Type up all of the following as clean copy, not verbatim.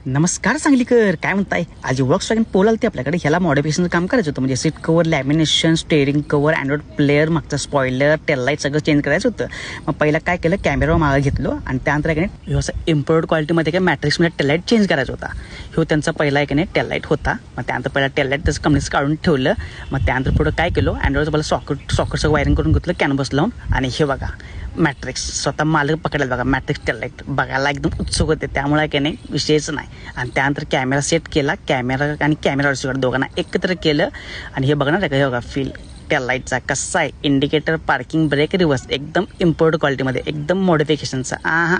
नमस्कार सांगलीकर, काय म्हणताय? आज Volkswagen पोल आलते आपल्याकडे. ह्याला मॉडिफिकेशनचं काम करायचं होतं. म्हणजे seat cover, lamination, steering cover, Android player, मागचा स्पॉइलर, टेललाईट सगळं चेंज करायचं होतं. मग पहिला काय केलं, कॅमेरा मागं घेतलो आणि त्यानंतर काय नाही असं इम्पोर्ट क्वालिटीमध्ये काय मॅट्रिक्समध्ये टेललाईट चेंज करायचा होता. ह्यो त्यांचा पहिला एक नाही टेललाईट होता. मग त्यानंतर पहिला टेललाईट त्याचं कंपनीचं काढून ठेवलं. मग त्यानंतर पुढं काय केलं, अँड्रॉइडचं पहिला सॉकेटचं वायरिंग करून घेतलं कॅनव्हस लावून. आणि हे बघा मॅट्रिक्स स्वतः मालक पकडायला बघा, मॅट्रिक्स टेललाईट बघायला एकदम उत्सुक होते. त्यामुळे काय नाही विषयच नाही. आणि त्यानंतर कॅमेरा सेट केला, कॅमेरा आणि कॅमेरा रिसिव्हर दोघांना एकत्र केलं. आणि हे बघणार का, हे बघा फील टेललाईटचा कसा आहे, इंडिकेटर, पार्किंग, ब्रेक, रिव्हर्स एकदम इम्पोर्ट क्वालिटीमध्ये, एकदम मॉडिफिकेशनचा.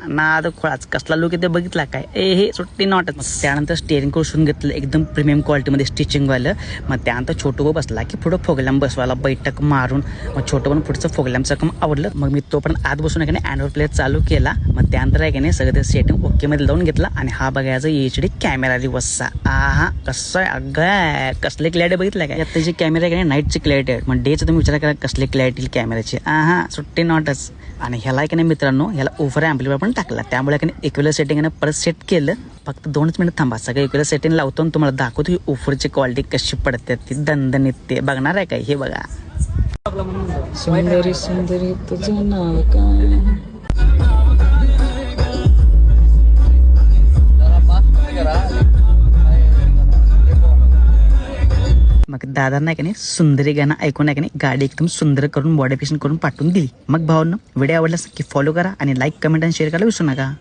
नाद खोळाच कसला लुक येते बघितला काय, हे सुट्टी नॉटच. त्यानंतर स्टेअरिंग करून घेतलं एकदम प्रीमियम क्वालिटीमध्ये स्टिचिंगवालं. मग त्यानंतर छोटू बसला की पुढं फोगलॅम बसवायला बैठक मारून. मग छोटं पण पुढचं फोगलॅमचं काम आवडलं. मग मी तोपर्यंत आत बसून आहे की नाही अँड्रॉइड प्लेअर चालू केला. मग त्यानंतर आहे की नाही सगळं ते सेटिंग ओकेमध्ये लावून घेतला. आणि हा बघायचा HD कॅमेरा रिव्हर्सचा. कसं आहे अगं, कसले क्लॅरिटी बघितलं काय. आता जे कॅमेरा आहे की नाही नाईटची क्लॅरिटी आहे. मग डेचं तुम्ही विचार करा कसले क्लॅरिटी कॅमेऱ्याची. सुट्टी नॉटच. आणि ह्याला की नाही मित्रांनो, ह्याला ओव्हर ॲम्प्लिफायर पण टाकला. त्यामुळे की नाही इक्वेलर सेटिंग परत सेट केलं. फक्त 2 मिनिट थांबा, सगळं इक्वेलर सेटिंग लावतो आणि तुम्हाला दाखवतो ही ओव्हरची क्वालिटी कशी पडते. ती दणदणीत ते बघणार आहे काय, हे बघा. सुंदरी सुंदरी तुझं नाव काय. मग दादांना की नाही सुंदरी गाणं ऐकून आहे की नाही गाडी एकदम सुंदर करून मॉडिफिकेशन करून पाठवून दिली. मग भावांनो, व्हिडिओ आवडला की फॉलो करा आणि लाईक, कमेंट आणि शेअर करायला विसरू नका.